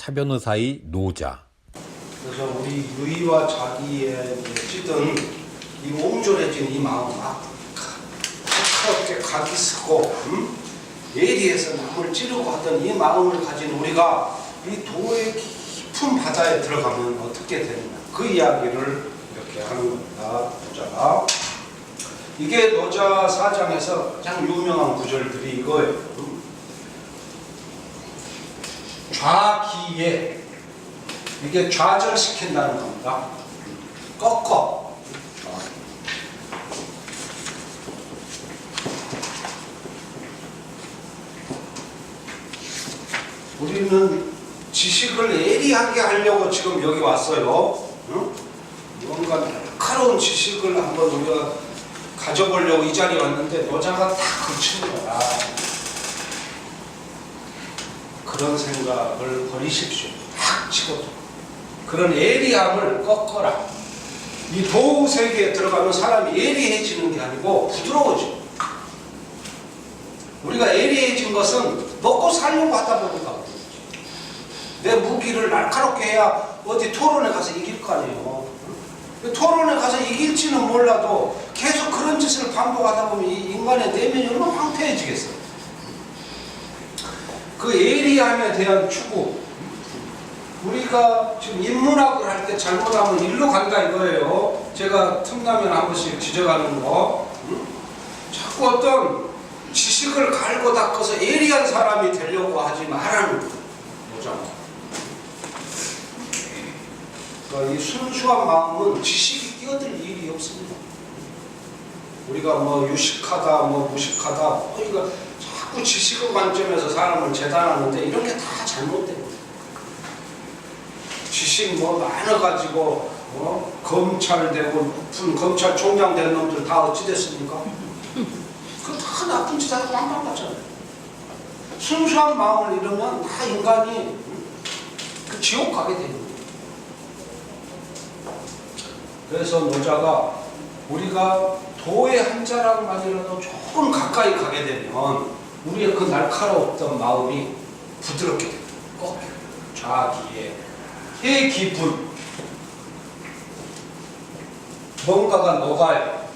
차 변호사의 노자. 그래서 우리 유의와 자기의 찌든 이 옹졸해진 이 마음, 카카롭게 각이 쓰고 예리해서 남을 찌르고 하던 이 마음을 가진 우리가 이 도의 깊은 바다에 들어가면 어떻게 되느냐, 그 이야기를 이렇게 하는 겁니다. 노자가. 이게 노자 4장에서 가장 유명한 구절들이 이거예요. 좌기에, 이게 좌절시킨다는 겁니다. 꺾어. 우리는 지식을 예리하게 하려고 지금 여기 왔어요. 뭔가 날카로운 지식을 한번 우리가 가져보려고 이 자리에 왔는데 노자가 다 그치는 거야. 그런 생각을 버리십시오. 탁 치고 그런 예리함을 꺾어라. 이 도우 세계에 들어가면 사람이 예리해지는 게 아니고 부드러워져. 우리가 예리해진 것은 먹고 살려고 하다 보니까 내 무기를 날카롭게 해야 어디 토론에 가서 이길 거 아니에요. 토론에 가서 이길지는 몰라도 계속 그런 짓을 반복하다 보면 이 인간의 내면이 얼마나 황폐해지겠어요. 그 예리함에 대한 추구, 우리가 지금 인문학을 할 때 잘못하면 일로 간다 이거예요. 제가 틈나면 한 번씩 지적하는 거. 자꾸 어떤 지식을 갈고 닦아서 예리한 사람이 되려고 하지 말라는 거잖아. 그러니까 이 순수한 마음은 지식이 끼어들 일이 없습니다. 우리가 뭐 유식하다, 뭐 무식하다, 이거 자꾸 지식의 관점에서 사람을 재단하는데 이런 게 다 잘못된 거예요. 지식 뭐 많아가지고 검찰 되고 높은 검찰총장 된 놈들 다 어찌 됐습니까? 그거 다 나쁜 짓 하고 왕방갔잖아요. 순수한 마음을 잃으면 다 인간이 그 지옥 가게 되는 거예요. 그래서 노자가 우리가 도의 한 자락만이라도 조금 가까이 가게 되면 우리의 그 날카로웠던 마음이 부드럽게 됩니다. 꺾여요. 좌기에 해 깊은 뭔가가 녹아요.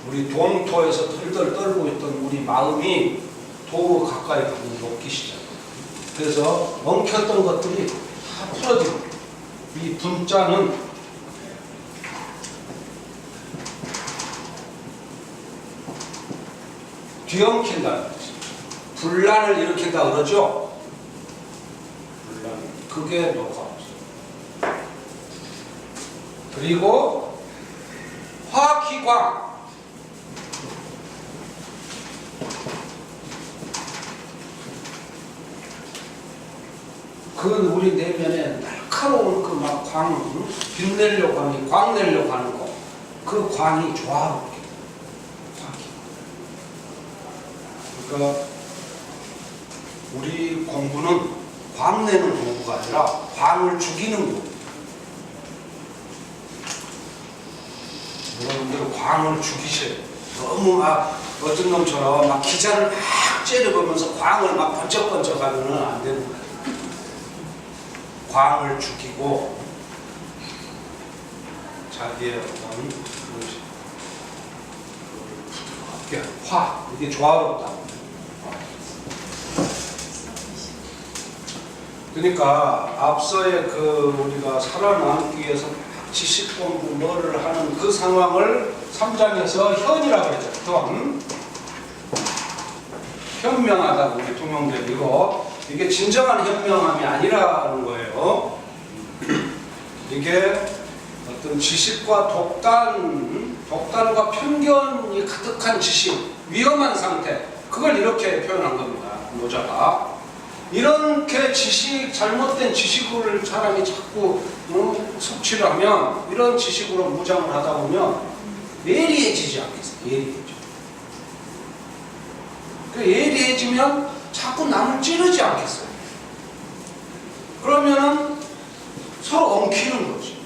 우리 동토에서 덜덜 떨고 있던 우리 마음이 도로 가까이 가면 녹기 시작해요. 그래서 엉켰던 것들이 다 풀어지고, 이 분자는 뒤엉킨다는 거지. 분란을 일으킨다 그러죠? 분란. 그게 녹아. 그리고 화기광. 그 우리 내면에 날카로운 그 막 광, 빛내려고 하는, 광 내려고 하는 거. 그 광이 조화롭게. 그러니까 우리 공부는 광 내는 공부가 아니라 광을 죽이는 공부. 여러분들 광을 죽이셔야 돼요. 너무 막 어떤 놈처럼 막 기자를 막 째려보면서 광을 막 번쩍번쩍 하면 안 되는 거예요. 광을 죽이고 자기의 어떤 부드럽게 화, 이게 조화롭다. 그러니까 앞서의 그 우리가 살아남기 위해서 지식 공부 뭐를 하는 그 상황을 3장에서 현이라고 그랬죠. 현명하다고 우리 통용되고, 이게 진정한 현명함이 아니라는 거예요. 이게 어떤 지식과 독단과 편견이 가득한 지식, 위험한 상태, 그걸 이렇게 표현한 겁니다. 노자가. 이렇게 잘못된 지식을 사람이 자꾸 섭취를 하면, 이런 지식으로 무장을 하다 보면 예리해지지 않겠어요? 예리해져. 예리해지면 자꾸 남을 찌르지 않겠어요? 그러면은 서로 엉키는 거지.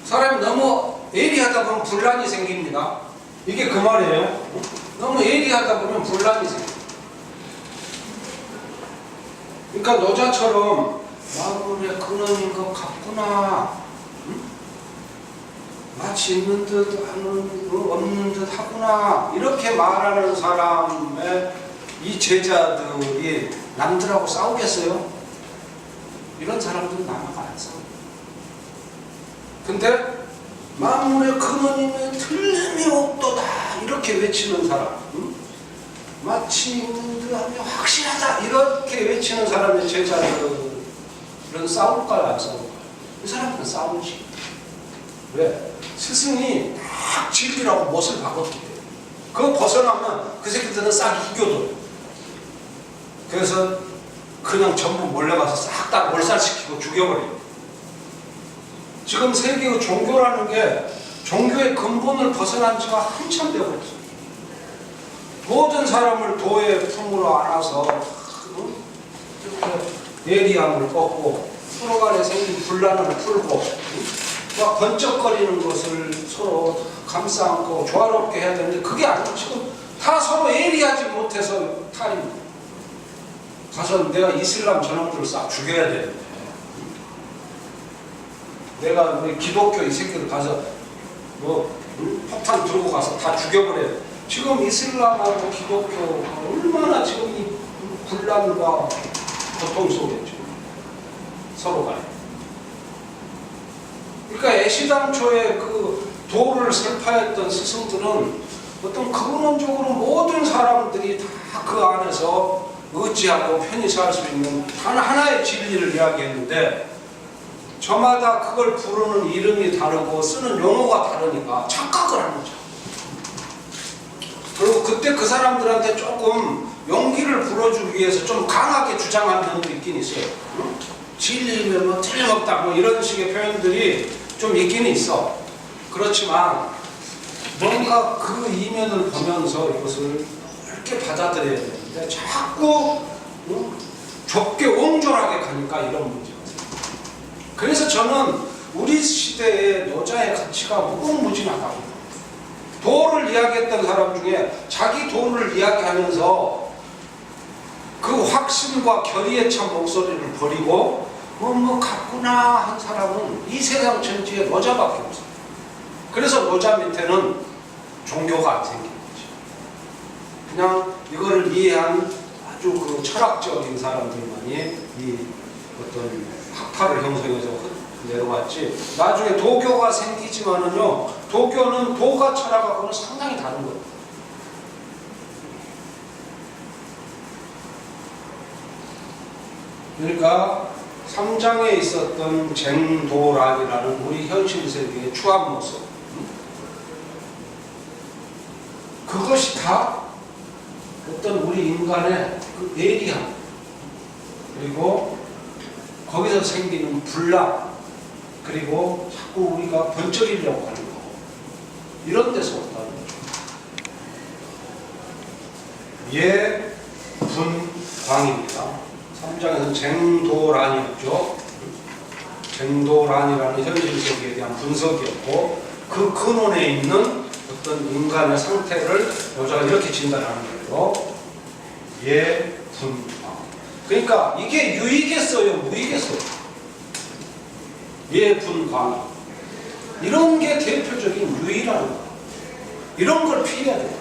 사람이 너무 예리하다 보면 분란이 생깁니다. 이게 그 말이에요. 너무 예리하다 보면 분란이 생깁니다. 그러니까 노자처럼 마음의 근원인 것 같구나. 응? 마치 있는 듯 없는 듯 하구나. 이렇게 말하는 사람의 이 제자들이 남들하고 싸우겠어요? 이런 사람들은 남하고 안 싸워. 근데 만물의 근원임에 틀림이 없도다 이렇게 외치는 사람, 응? 마치 있는 듯 하며 확실하다 이렇게 외치는 사람의 제자들은 싸울까요 안 싸울까요? 이 사람들은 싸우지. 왜? 스승이 딱 진리라고 못을 박았기 때문에. 그거 벗어나면 그 새끼들은 싹 이겨둬요. 그래서 그냥 전부 몰려가서 싹 다 몰살시키고 죽여버려요. 지금 세계의 종교라는 게 종교의 근본을 벗어난 지가 한참 되어버렸어요. 모든 사람을 도의 품으로 안아서 예리함을 꺾고 서로 간에 생긴 분란을 풀고 막 번쩍거리는 것을 서로 감싸 안고 조화롭게 해야 되는데 그게 아니고 지금 다 서로 예리하지 못해서 탈입니다. 가서 내가 이슬람 저놈들을 싹 죽여야 되는데 내가 우리 기독교 이 새끼들 가서 폭탄 들고 가서 다 죽여버려요. 지금 이슬람하고 기독교가 얼마나 지금 이 분란과 고통 속에 지금 서로 간에. 그러니까 애시당초에 그 도를 설파했던 스승들은 어떤 근원적으로 모든 사람들이 다 그 안에서 의지하고 편히 살 수 있는 단 하나의 진리를 이야기했는데 저마다 그걸 부르는 이름이 다르고 쓰는 용어가 다르니까 착각을 하는 거죠. 그리고 그때 그 사람들한테 조금 용기를 불어주기 위해서 좀 강하게 주장하는 면도 있긴 있어요. 진리면 뭐 틀림없다 뭐 이런 식의 표현들이 좀 있긴 있어. 그렇지만 뭔가 그 이면을 보면서 이것을 이렇게 받아들여야 되는데 자꾸 좁게 옹졸하게 가니까 이런 문제가 생겨요. 그래서 저는 우리 시대의 노자의 가치가 무궁무진하다고. 도를 이야기했던 사람 중에 자기 도를 이야기하면서 그 확신과 결의에 찬 목소리를 버리고 뭐 같구나 한 사람은 이 세상 전체에 노자밖에 없어요. 그래서 노자 밑에는 종교가 안 생긴 거지. 그냥 이거를 이해한 아주 그 철학적인 사람들만이 이 어떤 학파를 형성해서 내려왔지. 나중에 도교가 생기지만은요, 도교는 도가 철학하고는 상당히 다른 거예요. 그러니까 3장에 있었던 쟁도란이라는 우리 현실 세계의 추한 모습, 그것이 다 어떤 우리 인간의 그 예리함, 그리고 거기서 생기는 분란, 그리고 자꾸 우리가 번쩍이려고 하는 거, 이런 데서 온다는 거죠. 예분광입니다. 3장에서는 쟁도란이었죠. 쟁도란이라는 현실 세계에 대한 분석이었고, 그 근원에 있는 어떤 인간의 상태를 여자가 이렇게 진단하는 거예요. 예분광. 그러니까 이게 유이겠어요, 무이겠어요? 예분광. 이런 게 대표적인 유이라는 거예요. 이런 걸 피해야 돼요.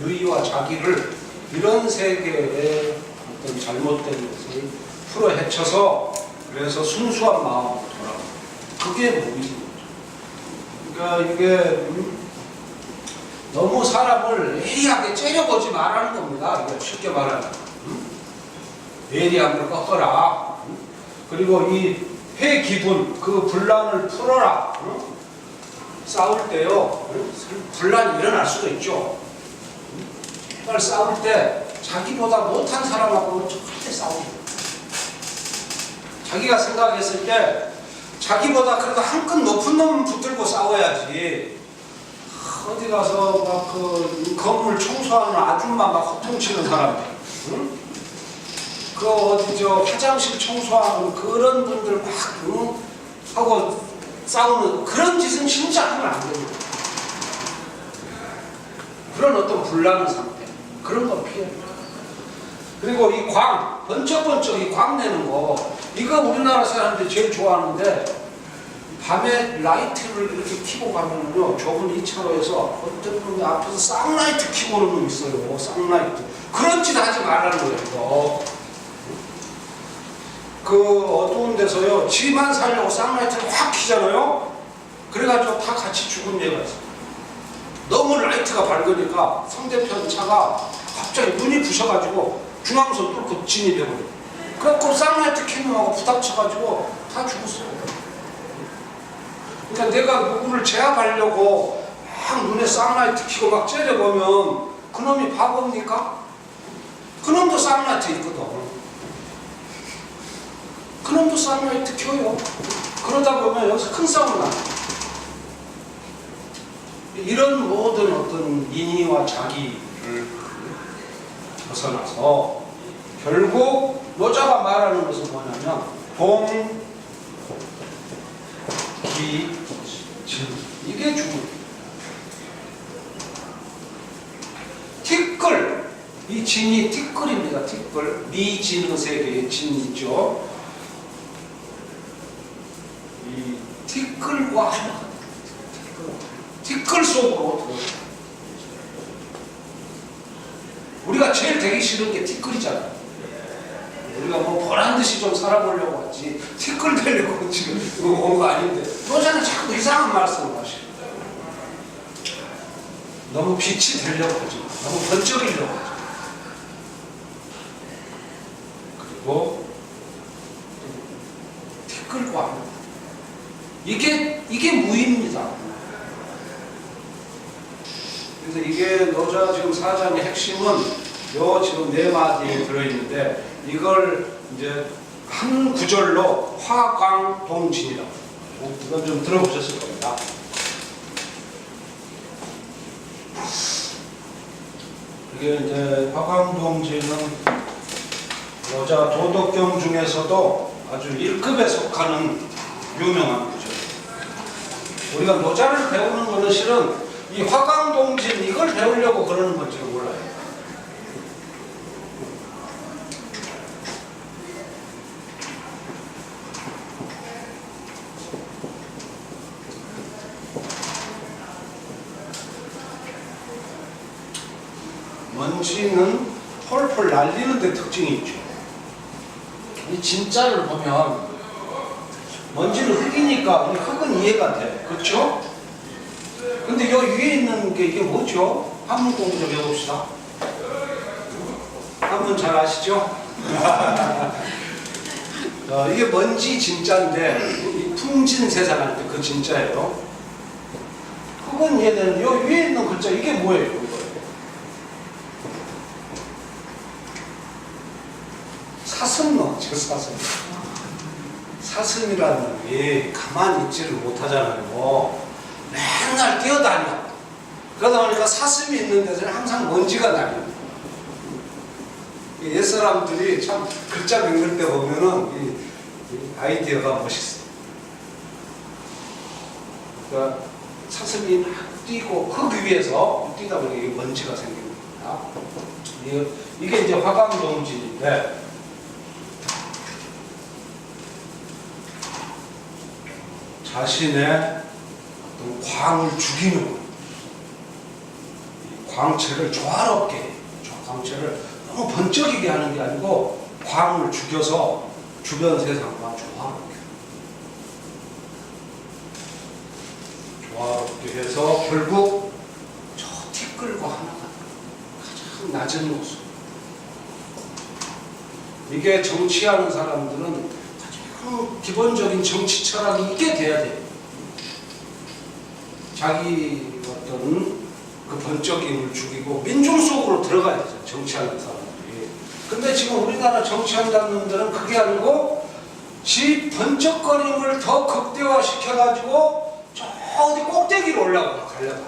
유이와 자기를 이런 세계의 어떤 잘못된 것을 풀어 헤쳐서 그래서 순수한 마음으로 돌아가. 그게 무의인 거죠. 그러니까 이게 너무 사람을 예리하게 째려보지 말라는 겁니다. 이거 쉽게 말하면 예리함을 꺾어라. 그리고 이 회 기분, 그 분란을 풀어라. 싸울 때요, 분란이 일어날 수도 있죠. 정말 싸울 때 자기보다 못한 사람하고는 절대 싸우지 마. 자기가 생각했을 때 자기보다 그래도 한 끗 높은 놈 붙들고 싸워야지. 어디 가서 막 그 건물 청소하는 아줌마 막 호통치는 사람들, 응? 그 어디 저 화장실 청소하는 그런 분들 막 하고 싸우는 그런 짓은 진짜 하면 안 됩니다. 그런 어떤 분란의 상태, 그런 건 피해야 됩니다. 그리고 이 광, 번쩍번쩍 이 광 내는 거, 이거 우리나라 사람들이 제일 좋아하는데, 밤에 라이트를 이렇게 켜고 가면요, 좁은 2차로에서 어떤 놈이 앞에서 쌍라이트 켜고 오는 놈 있어요. 쌍라이트. 그런 짓 하지 말라는 거예요, 이거. 그 어두운 데서요, 지만 살려고 쌍라이트를 확 켜잖아요? 그래가지고 다 같이 죽은 예가 있어요. 너무 라이트가 밝으니까 상대편 차가 갑자기 눈이 부셔가지고 중앙선 뚫고 진입해버려요. 그래갖고 쌍라이트 켜는 놈하고 부닥쳐가지고 다 죽었어요. 그러니까 내가 누구를 제압하려고 막 눈에 쌍라이트 켜고 막 째려보면 그놈이 바보입니까? 그놈도 쌍라이트 있거든. 그놈도 쌍라이트 켜요. 그러다 보면 여기서 큰 싸움이 나요. 이런 모든 어떤 인의와 자기를 벗어나서 결국 노자가 말하는 것은 뭐냐면 동기진, 이게 죽음. 티끌, 이 진이 티끌입니다. 티끌. 미진의 세계의 진이죠. 이 티끌과 하나, 티끌 속으로 들어요. 우리가 제일 되기 싫은 게 티끌이잖아요. 우리가 뭐 보란듯이 좀 살아보려고 하지 티끌 되려고 지금 온 거 아닌데, 노자는 자꾸 이상한 말씀을 하시고 너무 빛이 되려고 하지, 너무 번쩍이려고 하지. 그리고 티끌과 이게 무입니다. 그래서 이게 노자 지금 사장의 핵심은 요 지금 4마디에 들어있는데, 이걸 이제 한 구절로 화광동진이라고, 이건 좀 들어보셨을 겁니다. 이게 이제 화광동진은 노자 도덕경 중에서도 아주 1급에 속하는 유명한 구절이에요. 우리가 노자를 배우는 거는 실은 이 화광동진 이걸 배우려고 그러는 건지 몰라요. 먼지는 펄펄 날리는 데 특징이 있죠. 이 진짜를 보면 먼지는 흙이니까 이 흙은 이해가 돼. 그렇죠? 근데 요 위에 있는 게 이게 뭐죠? 한문 공부 좀 해봅시다. 한문 잘 아시죠? 이게 먼지 진짜인데, 이 풍진세상 할 때 그 진짜예요. 흙은 이해되는 요 위에 있는 글자 이게 뭐예요? 이거. 사슴놈이죠, 사슴. 사슴이라는 놈이 가만히 있지를 못하잖아요. 맨날 뛰어다녀. 그러다 보니까 사슴이 있는 데서는 항상 먼지가 날립니다. 옛사람들이 참 글자 읽을 때 보면은 이 아이디어가 멋있어. 그러니까 사슴이 막 뛰고 흙 위에서 뛰다 보니 이게 먼지가 생깁니다. 이게 이제 화광동진인데, 자신의 어떤 광을 죽이는 거예요. 광채를 조화롭게 해요. 광채를 너무 번쩍이게 하는 게 아니고 광을 죽여서 주변 세상과 조화롭게 해서 결국 저 티끌과 하나가 가장 낮은 모습. 이게 정치하는 사람들은 가장 기본적인 정치 철학이 이게 돼야 돼요. 자기 어떤 그 번쩍임을 죽이고 민중 속으로 들어가야 되죠, 정치하는 사람들이. 근데 지금 우리나라 정치한다는 놈들은 그게 아니고 지 번쩍거림을 더 극대화시켜가지고 저 어디 꼭대기로 가려고 하는,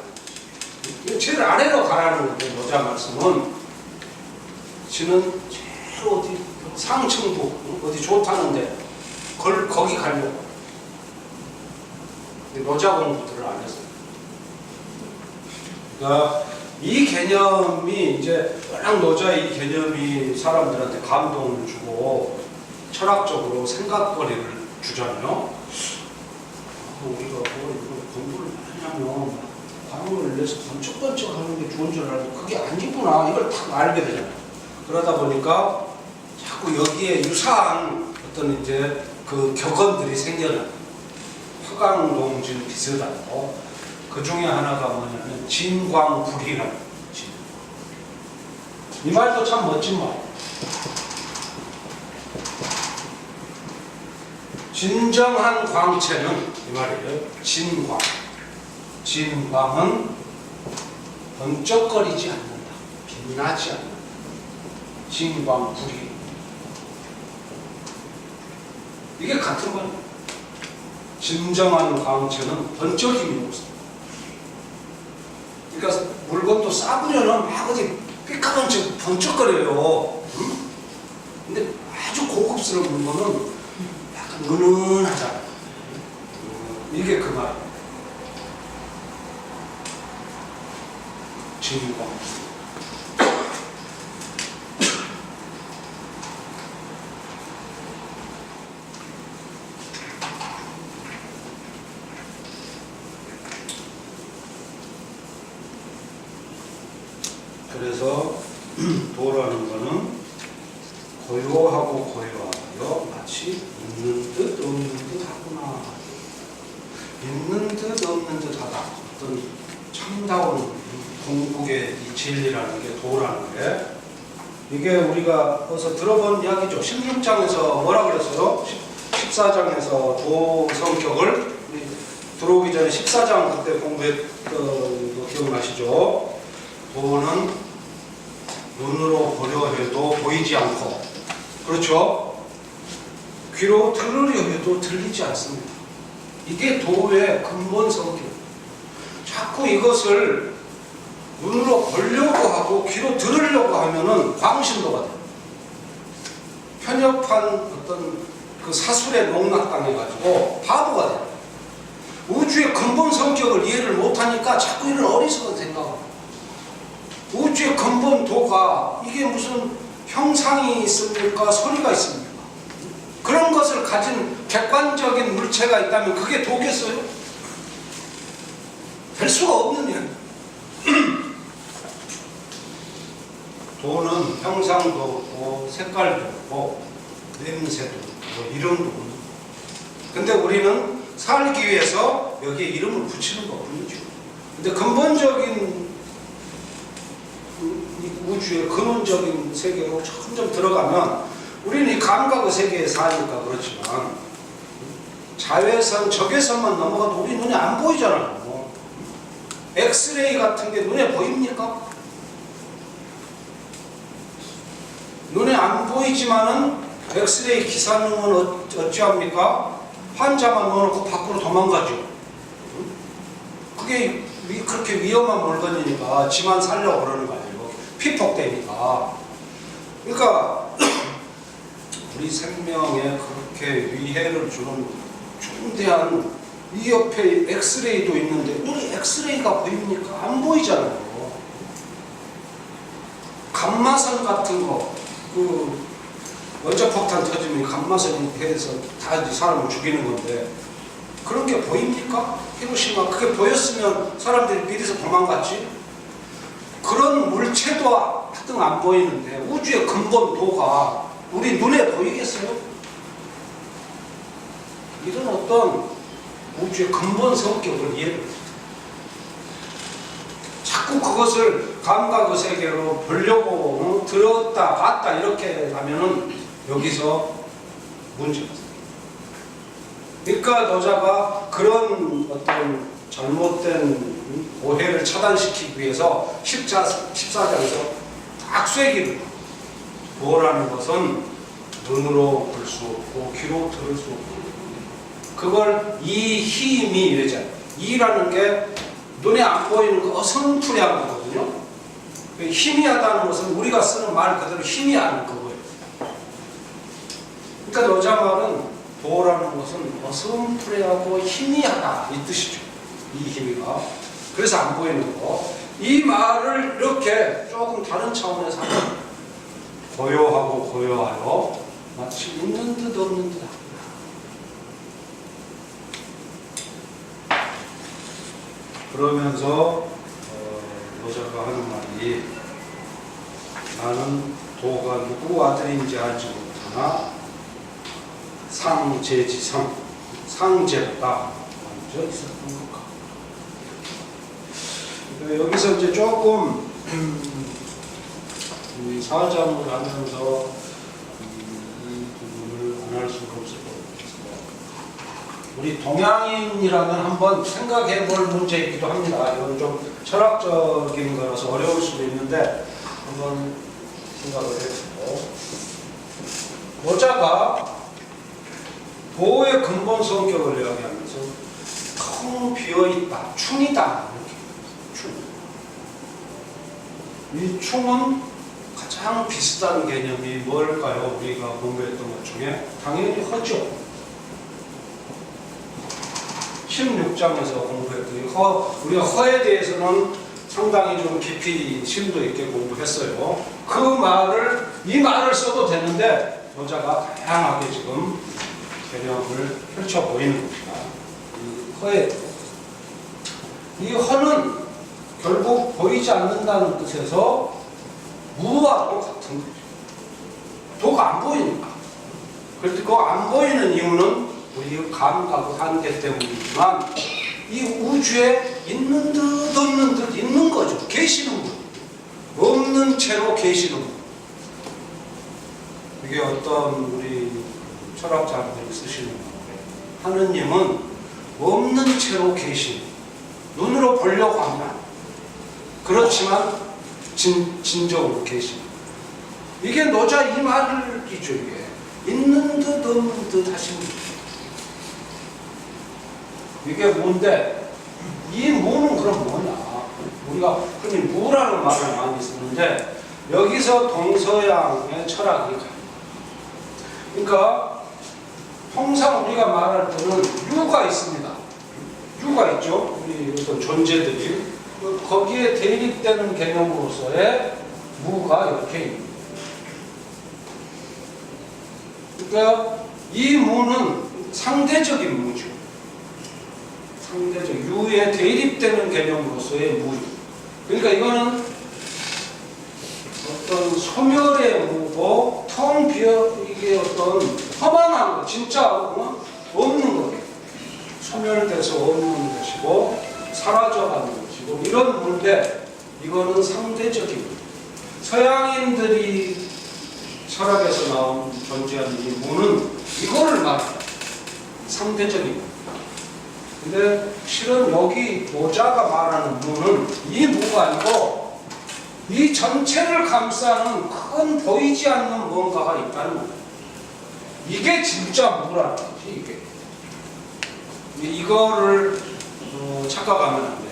제일 아래로 가라는 건데, 노자 말씀은 지는 제일 어디 상층부 어디 좋다는데 거기 가려고. 노자 공부들을 안 해서. 그러니까 이 개념이 이제 워낙 노자의 이 개념이 사람들한테 감동을 주고 철학적으로 생각거리를 주잖아요. 우리가 이거 공부를 많이 하면 과목을 내서 번쩍번쩍 하는 게 좋은 줄 알았는데 그게 아니구나. 이걸 딱 알게 되잖아요. 그러다 보니까 자꾸 여기에 유사한 어떤 이제 그 격언들이 생겨나요. 화강동진 비슷하고 그 중에 하나가 뭐냐면 진광불이라는 진. 이 말도 참 멋진 말. 진정한 광채는 이 말이에요. 진광. 진광은 번쩍거리지 않는다. 빛나지 않는다. 진광불이. 이게 같은 말이에요. 진정한 광채는 번쩍임이 없습니다. 그러니까 물건도 싸구려는 막 어디 삐까번쩍 번쩍거려요. 응? 근데 아주 고급스러운 물건은 약간 은은하잖아요. 이게 그 말이에요. 진광. 그래서 도라는 거는 고요하고 고요하여 마치 있는 듯 없는 듯 하구나. 있는 듯 없는 듯 하다. 어떤 참다운 궁극의 이 진리라는 게 도라는 게, 이게 우리가 어디서 들어본 이야기죠. 16장에서 뭐라 그랬어요? 14장에서 도 성격을 들어오기 전에 14장 그때 공부했던 거 기억나시죠? 도는 눈으로 보려 해도 보이지 않고, 그렇죠? 귀로 들으려 해도 들리지 않습니다. 이게 도의 근본 성격. 자꾸 이것을 눈으로 보려고 하고 귀로 들으려고 하면은 광신도가 돼요. 편협한 어떤 그 사술에 농락당해가지고 바보가 돼요. 우주의 근본 성격을 이해를 못하니까 자꾸 이런 어리석은 생각을. 우주의 근본 도가 이게 무슨 형상이 있습니까? 소리가 있습니까? 그런 것을 가진 객관적인 물체가 있다면 그게 도겠어요? 될 수가 없는 일. 도는 형상도 없고 색깔도 없고 냄새도 없고 이름도 없는. 근데 우리는 살기 위해서 여기에 이름을 붙이는 것 뿐이죠. 근데 근본적인 우주의 근원적인 세계로 점점 들어가면 우리는 이 감각의 세계에 사니까 그렇지만 자외선, 적외선만 넘어가도 우리 눈에 안 보이잖아요. 엑스레이 같은 게 눈에 보입니까? 눈에 안 보이지만은 엑스레이 기사님은 어찌합니까? 환자만 넣어놓고 밖으로 도망가죠. 그게 그렇게 위험한 물건이니까 지만 살려고 그러는 거 아니에요. 피폭되니까. 그러니까 우리 생명에 그렇게 위해를 주는 중대한 이 옆에 엑스레이도 있는데 우리 엑스레이가 보입니까? 안 보이잖아요. 감마선 같은 거, 그 원자폭탄 터지면 감마선이 해서 다 사람을 죽이는 건데 그런 게 보입니까? 히로시마 그게 보였으면 사람들이 미리서 도망갔지. 그런 물체도 하여튼 안 보이는데 우주의 근본 도가 우리 눈에 보이겠어요? 이런 어떤 우주의 근본 성격을 이해를 못해요. 자꾸 그것을 감각의 세계로 보려고 들었다 봤다 이렇게 하면은 여기서 문제가 생겨요. 그러니까 노자가 그런 어떤 잘못된 오해를 차단시키기 위해서 14장에서 딱 쐐기를 도라는 것은 눈으로 볼 수 없고 귀로 들을 수 없고 그걸 이 힘이 이러잖아요. 이라는 게 눈에 안 보이는 거 어성투리한 거거든요. 희미하다는 것은 우리가 쓰는 말 그대로 희미한 그거예요. 그러니까 노자 말은 도라는 것은 어성투리하고 희미하다 이 뜻이죠. 이 희미가. 그래서 안 보이는 거. 이 말을 이렇게 조금 다른 차원에서 하면 고요하고 고요하여 마치 있는 듯 없는 듯 합니다. 그러면서 노자가 하는 말이 나는 도가 누구 아들인지 알지 못하나 상제지상 상제보다 먼저 있었던 것 같고 여기서 이제 조금 사자문을 하면서 이 부분을 안 할 수가 없을 것 같아서 우리 동양인이라면 한번 생각해 볼 문제이기도 합니다. 이건 좀 철학적인 거라서 어려울 수도 있는데 한번 생각을 해보고 노자가 도의 근본 성격을 이야기하면서 텅 비어있다, 충이다 이렇게 충. 이 충은 가장 비슷한 개념이 뭘까요? 우리가 공부했던 것 중에 당연히 허죠. 16장에서 공부했더니 우리가 허에 대해서는 상당히 좀 깊이 심도 있게 공부했어요. 이 말을 써도 되는데 노자가 다양하게 지금 개념을 펼쳐 보이는 겁니다. 이 허에 이 허는 결국 보이지 않는다는 뜻에서 무와도 같은 거죠. 도가 안 보이니까. 그런데 그 안 보이는 이유는 우리 감각 한계 때문이지만 이 우주에 있는 듯 없는 듯 있는 거죠. 계시는 분. 없는 채로 계시는 분. 이게 어떤 우리 철학자들이 쓰시는 건데 하느님은 없는 채로 계신 눈으로 보려고 하면 그렇지만 진정으로 계신 이게 노자 이 말이죠. 이게 있는 듯 없는 듯 하시는 분. 이게 뭔데? 이 무는 그럼 뭐냐? 우리가 흔히 무라는 말을 많이 쓰는데 여기서 동서양의 철학이 가요. 그러니까 통상 우리가 말할 때는 유가 있습니다. 유가 있죠. 우리 어떤 존재들이 거기에 대립되는 개념으로서의 무가 이렇게 있습니다. 그러니까 이 무는 상대적인 무죠. 상대적 유에 대립되는 개념으로서의 무. 그러니까 이거는 어떤 소멸의 무고 텅 비어 이게 어떤 허망한 거, 진짜 없는 거예요. 소멸돼서 없는 것이고 사라져가는 것이고 이런 무인데 이거는 상대적인 무. 서양인들이 철학에서 나온 존재하는 이 무는 이거를 말해요. 상대적인 무. 근데 실은 여기 노자가 말하는 무는 이 무가 아니고 이 전체를 감싸는 큰 보이지 않는 뭔가가 있다는 거예요. 이게 진짜 무라는 거지. 이거를 착각하면 안 돼요.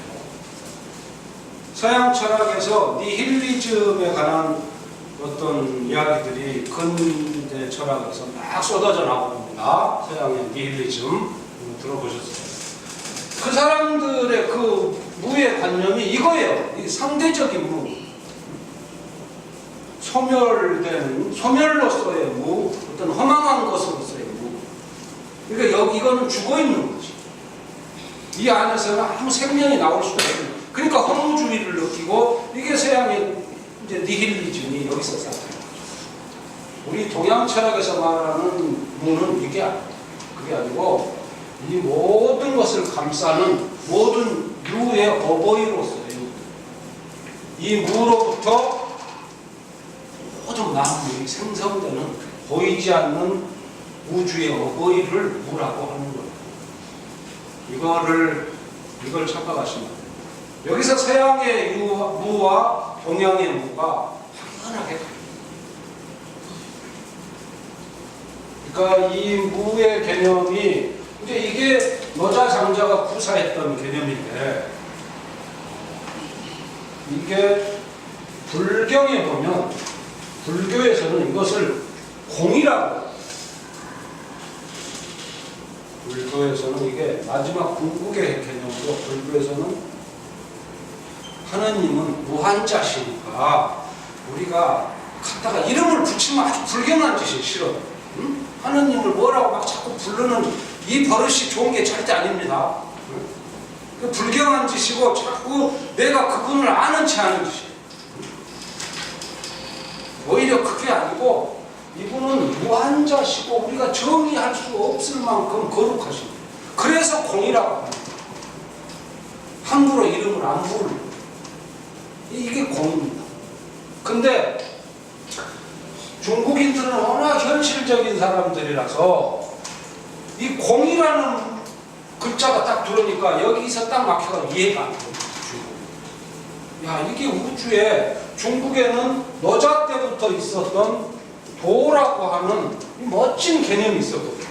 서양 철학에서 니힐리즘에 관한 어떤 이야기들이 근대 철학에서 막 쏟아져 나옵니다. 서양의 니힐리즘 들어보셨어요? 그 사람들의 그 무의 관념이 이거예요. 이 상대적인 무. 소멸로서의 무, 어떤 허망한 것으로서의 무. 그러니까 이거는 죽어 있는 거지. 이 안에서는 아무 생명이 나올 수가 없는. 그러니까 허무주의를 느끼고 이게 서양의 이제 니힐리즘이 여기서 쌓여요. 우리 동양 철학에서 말하는 무는 이게 아니에요. 그게 아니고 이 모든 것을 감싸는 모든 유의 어버이로서의 이 무로부터 모든 만물이 생성되는 보이지 않는 우주의 어버이를 무라고 하는 거예요. 이걸 착각하시면 돼요. 여기서 서양의 무와 동양의 무가 확연하게 달라요. 그러니까 이 무의 개념이 이제 이게 노자 장자가 구사했던 개념인데 이게 불경에 보면 불교에서는 이것을 공이라고 불교에서는 이게 마지막 궁극의 개념으로 불교에서는 하느님은 무한자시니까 우리가 갖다가 이름을 붙이면 아주 불경한 짓이 싫어. 응? 하느님을 뭐라고 막 자꾸 부르는 이 버릇이 좋은 게 절대 아닙니다. 응? 불경한 짓이고 자꾸 내가 그분을 아는 체 하는 짓이에요. 오히려 그게 아니고 이분은 무한자시고 우리가 정의할 수 없을 만큼 거룩하십니다. 그래서 공이라고 합니다. 함부로 이름을 안 부르는 이게 공입니다. 근데 중국인들은 워낙 현실적인 사람들이라서 이 공이라는 글자가 딱 들으니까 여기서 딱 막혀가 이해가 안 돼요. 야, 이게 우주에 중국에는 노자 때부터 있었던 도라고 하는 멋진 개념이 있었거든요.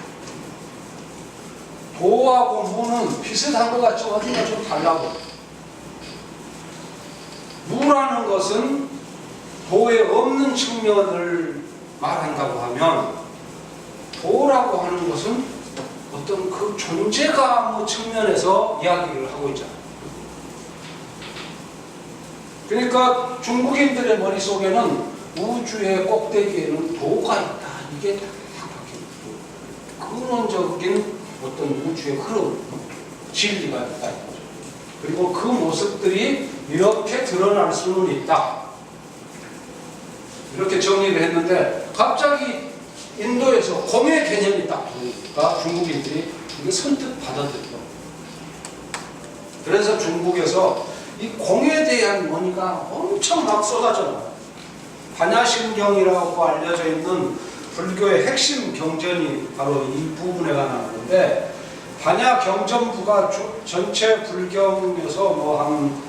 도하고 무는 비슷한 것 같지만 어딘가 좀 달라고. 무라는 것은 도에 없는 측면을 말한다고 하면 도라고 하는 것은 어떤 그 존재감 측면에서 이야기를 하고 있잖아요. 그러니까 중국인들의 머릿속에는 우주의 꼭대기에는 도가 있다. 이게 딱 박혀있고 근원적인 어떤 우주의 흐름, 진리가 있다. 그리고 그 모습들이 이렇게 드러날 수는 있다. 이렇게 정리를 했는데 갑자기 인도에서 공의 개념이 딱 들어오니까 중국인들이 이게 선뜻 받아들여. 그래서 중국에서 이 공에 대한 논의가 엄청 막 쏟아져요. 반야심경이라고 알려져 있는 불교의 핵심 경전이 바로 이 부분에 관한건데 반야경전부가 전체 불경에서 뭐 한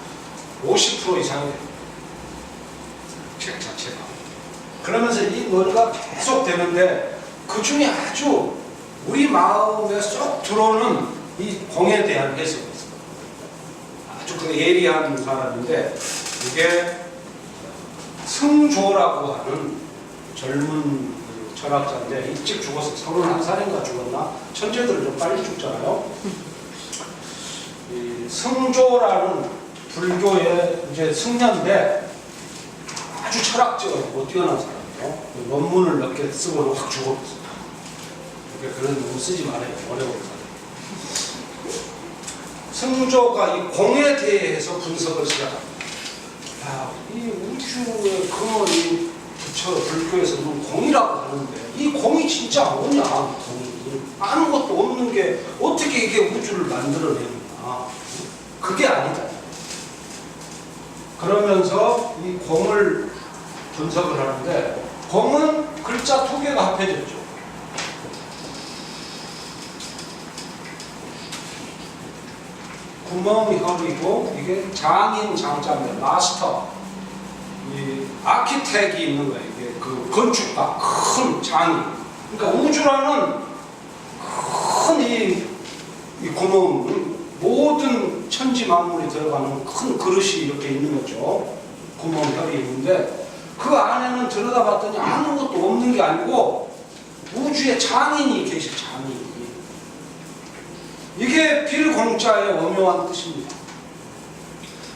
50% 이상이 됩니다. 책 자체가. 그러면서 이 논의가 계속 되는데 그 중에 아주 우리 마음에 쏙 들어오는 이 공에 대한 해석이 있어요. 아주 그 예리한 사람인데 이게 승조라고 하는 젊은 철학자인데 일찍 죽어서 31살인가 죽었나? 천재들은 좀 빨리 죽잖아요. 이 승조라는 불교의 이제 승려인데 아주 철학적으로 뛰어난 사람이에요. 논문을 몇 개 쓰고는 확 죽어버렸어요. 그러니까 그런 논문 쓰지 말아요. 어려워요. 승조가 이 공에 대해서 분석을 시작합니다. 야, 이 우주의 근원이 불교에서는 공이라고 하는데 이 공이 진짜 뭐냐? 공이 아무것도 없는 게 어떻게 이게 우주를 만들어내느냐? 그게 아니다. 그러면서 이 공을 분석을 하는데 공은 글자 두 개가 합해졌죠. 구멍이 혈이고 이게 장인 장자면 마스터 이 아키텍이 있는 거예요. 이게 그 건축가 큰 장인. 그러니까 우주라는 큰 이 구멍 모든 천지 만물이 들어가는 큰 그릇이 이렇게 있는 거죠. 구멍혈이 있는데 그 안에는 들여다봤더니 아무것도 없는 게 아니고 우주에 장인이 계시 장인이. 이게 빌공자의 오묘한 뜻입니다.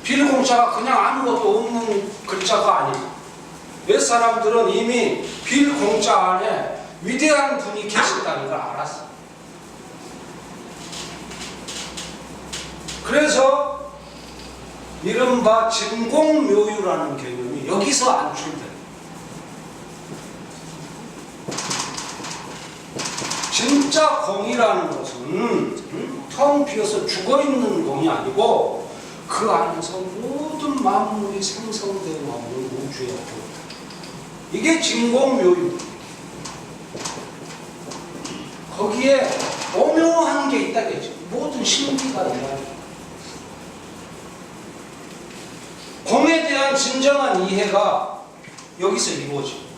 빌공자가 그냥 아무것도 없는 글자가 아닙니다. 몇 사람들은 이미 빌공자 안에 위대한 분이 계신다는 걸 알았어요. 그래서 이른바 진공묘유라는 개념이 여기서 안출돼요. 진짜 공이라는 것은 텅 비어서 죽어있는 공이 아니고 그 안에서 모든 만물이 생성되어 나오는 우주의 공. 이게 진공묘유입니다. 거기에 오묘한 게 있다겠죠. 모든 신비가 있다. 공에 대한 진정한 이해가 여기서 이루어집니다.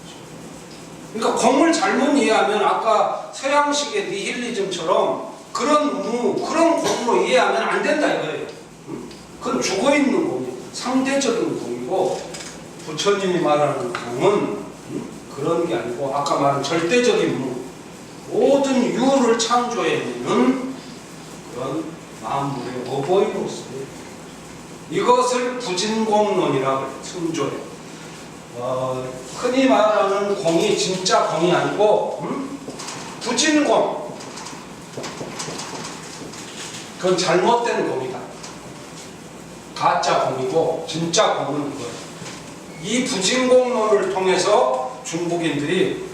그러니까 공을 잘못 이해하면 아까 서양식의 니힐리즘처럼 그런 공으로 이해하면 안 된다 이거예요. 그건 죽어있는 공이에요. 상대적인 공이고 부처님이 말하는 공은 그런 게 아니고 아까 말한 절대적인 무, 모든 유를 창조해내는 그런 만물의 어버이로서의 이것을 부진공론이라고 해요. 승조에. 흔히 말하는 공이 진짜 공이 아니고 부진공. 그건 잘못된 공이다. 가짜 공이고 진짜 공은 그거예요. 이 부진공론을 통해서 중국인들이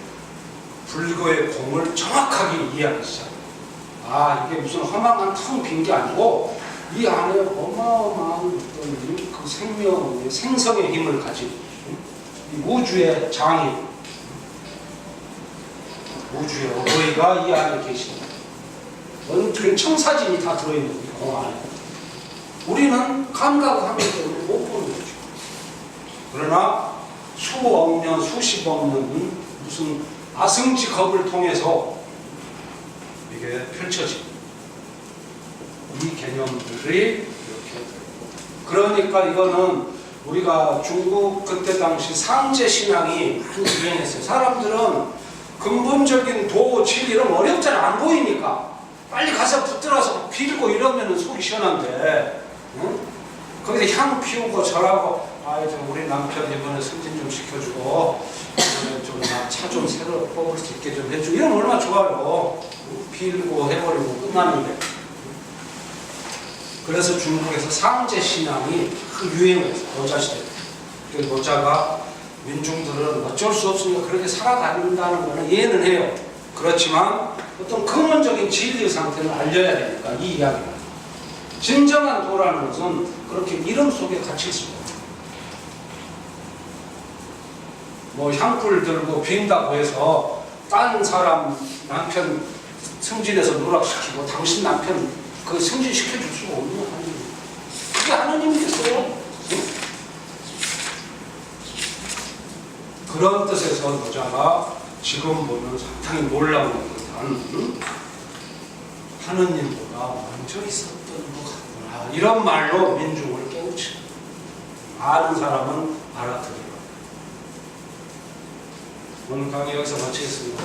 불교의 공을 정확하게 이해하기 시작해요. 아, 이게 무슨 허망한 텅 빈 게 아니고 이 안에 어마어마한 어떤 그 생명의 생성의 힘을 가진 이 우주의 장인, 우주의 어버이가 이 안에 계십니다. 그 청사진이 다 들어있는 이 공 안에. 우리는 감각하기 때문에 못 보는 거죠. 그러나 수억 년, 수십억 년 무슨 아승지겁을 통해서 이게 펼쳐진 이 개념들이 이렇게. 그러니까 이거는 우리가 중국 그때 당시 상제 신앙이 많이 유행했어요. 사람들은 근본적인 도, 질 이런 거 어렵잖아. 안 보이니까 빨리 가서 붙들어서 빌고 이러면 속이 시원한데, 응? 거기서 향 피우고 절하고, 좀 우리 남편 이번에 승진 좀 시켜주고 좀 차 좀 새로 뽑을 수 있게 좀 해주고 이러면 얼마나 좋아요. 빌고 해버리고 끝나는데. 그래서 중국에서 상제 신앙이 유행했어요. 노자 시대. 그 노자가 민중들은 어쩔 수 없으니까 그렇게 살아간다는 거는 이해는 해요. 그렇지만 어떤 근원적인 진리 상태를 알려야 되니까 이 이야기가. 진정한 도라는 것은 그렇게 이름 속에 갇혀 있습니다. 뭐 향불 들고 빈다고 해서 딴 사람 남편 승진해서 누락시키고 당신 남편 그 승진시켜줄 수가 없는 하나님. 그게 하나님이겠어요? 그런 뜻에서 노자가 지금 보면 상당히 놀라운 듯한 하느님보다 먼저 있었던 것 같구나. 이런 말로 민중을 깨우치. 아는 사람은 알아들으라. 오늘 강의 여기서 마치겠습니다.